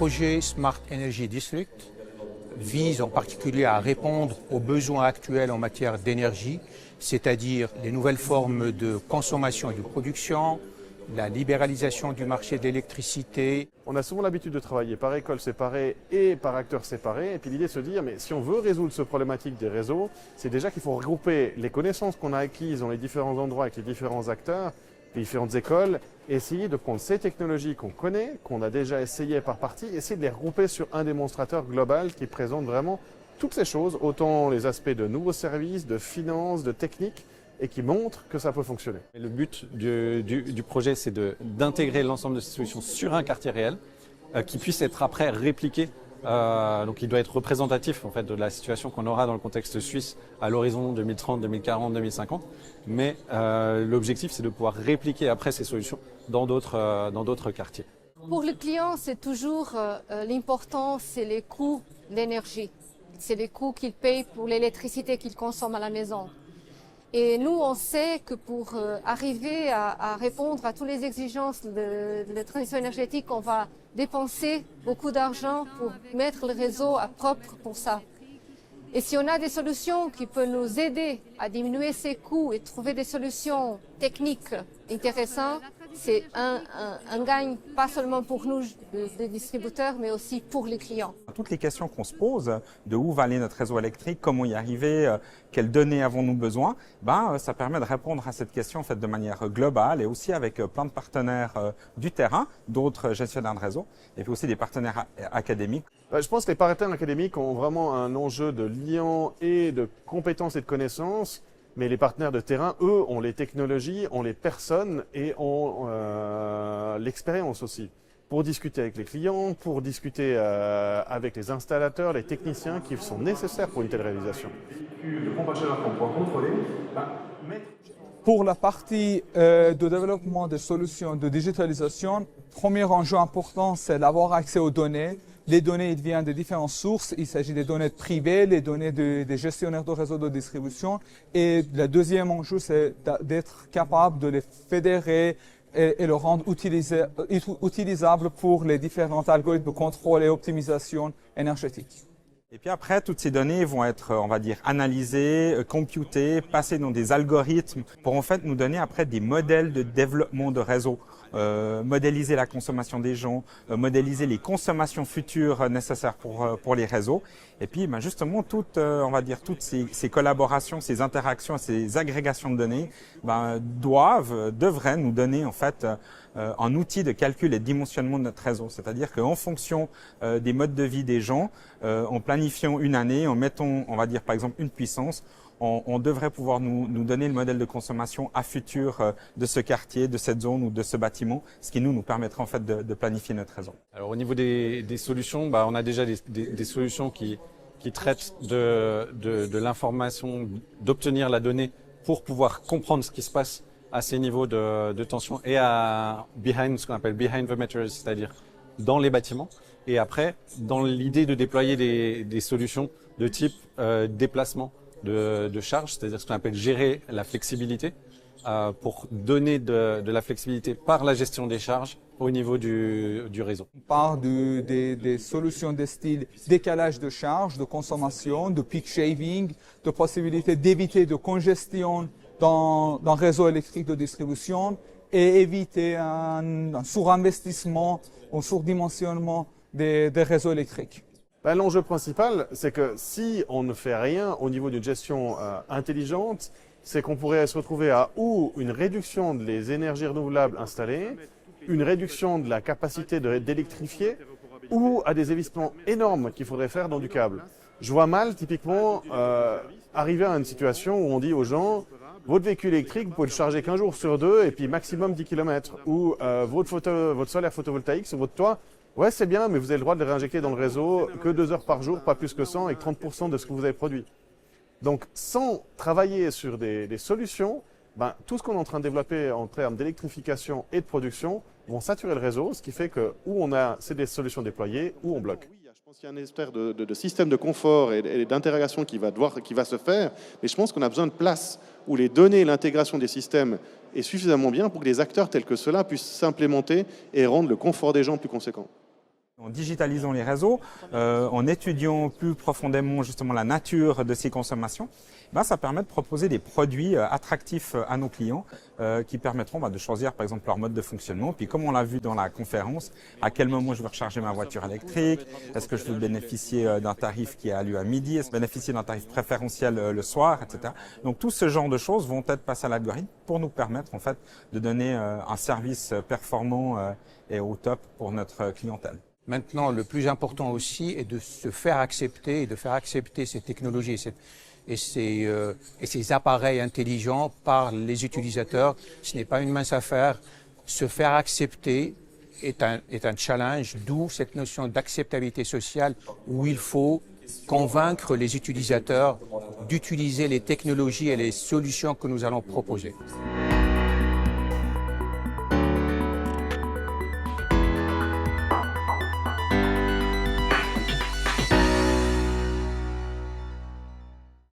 projet Smart Energy District vise en particulier à répondre aux besoins actuels en matière d'énergie, c'est-à-dire les nouvelles formes de consommation et de production, la libéralisation du marché de l'électricité. On a souvent l'habitude de travailler par écoles séparées et par acteurs séparés. Et puis l'idée de se dire, mais si on veut résoudre ce problématique des réseaux, c'est déjà qu'il faut regrouper les connaissances qu'on a acquises dans les différents endroits avec les différents acteurs, les différentes écoles, et essayer de prendre ces technologies qu'on connaît, qu'on a déjà essayées par partie, essayer de les regrouper sur un démonstrateur global qui présente vraiment toutes ces choses, autant les aspects de nouveaux services, de finances, de techniques, et qui montre que ça peut fonctionner. Le but du projet, c'est d'intégrer l'ensemble de ces solutions sur un quartier réel qui puisse être après répliqué. Donc il doit être représentatif en fait, de la situation qu'on aura dans le contexte suisse à l'horizon 2030, 2040, 2050. Mais l'objectif, c'est de pouvoir répliquer après ces solutions dans d'autres quartiers. Pour le client, c'est toujours l'important, c'est les coûts d'énergie. C'est les coûts qu'il paye pour l'électricité qu'il consomme à la maison. Et nous, on sait que pour arriver à répondre à toutes les exigences de la transition énergétique, on va dépenser beaucoup d'argent pour mettre le réseau à propre pour ça. Et si on a des solutions qui peuvent nous aider à diminuer ces coûts et trouver des solutions techniques intéressantes, c'est un gain pas seulement pour nous, les distributeurs, mais aussi pour les clients. Toutes les questions qu'on se pose, de où va aller notre réseau électrique, comment y arriver, quelles données avons-nous besoin, ça permet de répondre à cette question en fait, de manière globale et aussi avec plein de partenaires du terrain, d'autres gestionnaires de réseau, et puis aussi des partenaires académiques. Je pense que les partenaires académiques ont vraiment un enjeu de lien et de compétences et de connaissances. Mais les partenaires de terrain, eux, ont les technologies, ont les personnes et ont l'expérience aussi. Pour discuter avec les clients, pour discuter avec les installateurs, les techniciens qui sont nécessaires pour une telle réalisation. Pour la partie de développement des solutions de digitalisation, premier enjeu important, c'est d'avoir accès aux données. Les données ils viennent de différentes sources. Il s'agit des données privées, les données des gestionnaires de réseaux de distribution. Et le deuxième enjeu, c'est d'être capable de les fédérer et le rendre utilisable pour les différents algorithmes de contrôle et optimisation énergétique. Et puis après, toutes ces données vont être, on va dire, analysées, computées, passées dans des algorithmes pour en fait nous donner après des modèles de développement de réseau. Modéliser la consommation des gens, modéliser les consommations futures nécessaires pour les réseaux. Et puis justement, on va dire, toutes ces collaborations, ces interactions, ces agrégations de données devraient nous donner en fait un outil de calcul et de dimensionnement de notre réseau. C'est-à-dire qu'en fonction des modes de vie des gens, en planifiant une année, en mettant, on va dire par exemple, une puissance, on devrait pouvoir nous donner le modèle de consommation à futur de ce quartier, de cette zone ou de ce bâtiment, ce qui nous permettrait en fait de planifier notre réseau. Alors au niveau des solutions, on a déjà des solutions qui traitent de l'information, d'obtenir la donnée pour pouvoir comprendre ce qui se passe à ces niveaux de tension et ce qu'on appelle behind the meters, c'est-à-dire dans les bâtiments. Et après, dans l'idée de déployer des solutions de type déplacement de charge, c'est-à-dire ce qu'on appelle gérer la flexibilité, pour donner de la flexibilité par la gestion des charges au niveau du réseau. On parle des solutions de style décalage de charge, de consommation, de peak shaving, de possibilité d'éviter de congestion dans le réseau électrique de distribution et éviter un surinvestissement ou surdimensionnement des réseaux électriques. L'enjeu principal, c'est que si on ne fait rien au niveau d'une gestion intelligente, c'est qu'on pourrait se retrouver à ou une réduction des énergies renouvelables installées, une réduction de la capacité d'électrifier, ou à des investissements énormes qu'il faudrait faire dans du câble. Je vois mal, typiquement, arriver à une situation où on dit aux gens « Votre véhicule électrique, vous pouvez le charger qu'un jour sur deux et puis maximum 10 km. » Ou votre solaire photovoltaïque sur votre toit, ouais, c'est bien, mais vous avez le droit de le réinjecter dans le réseau que 2 heures par jour, pas plus que 100, et 30% de ce que vous avez produit. Donc, sans travailler sur des solutions, tout ce qu'on est en train de développer en termes d'électrification et de production vont saturer le réseau, ce qui fait que où on a des solutions déployées, ou on bloque. Oui, je pense qu'il y a une espèce de système de confort et d'intégration qui va se faire, mais je pense qu'on a besoin de place où les données et l'intégration des systèmes est suffisamment bien pour que les acteurs tels que ceux-là puissent s'implémenter et rendre le confort des gens plus conséquent. En digitalisant les réseaux, en étudiant plus profondément justement la nature de ces consommations, ça permet de proposer des produits attractifs à nos clients qui permettront de choisir par exemple leur mode de fonctionnement. Puis comme on l'a vu dans la conférence, à quel moment je veux recharger ma voiture électrique, est-ce que je veux bénéficier d'un tarif qui a lieu à midi, est-ce que je veux bénéficier d'un tarif préférentiel le soir, etc. Donc tout ce genre de choses vont être passées à l'algorithme pour nous permettre en fait de donner un service performant et au top pour notre clientèle. Maintenant, le plus important aussi est de se faire accepter et de faire accepter ces technologies et ces appareils intelligents par les utilisateurs. Ce n'est pas une mince affaire. Se faire accepter est un challenge, d'où cette notion d'acceptabilité sociale où il faut convaincre les utilisateurs d'utiliser les technologies et les solutions que nous allons proposer.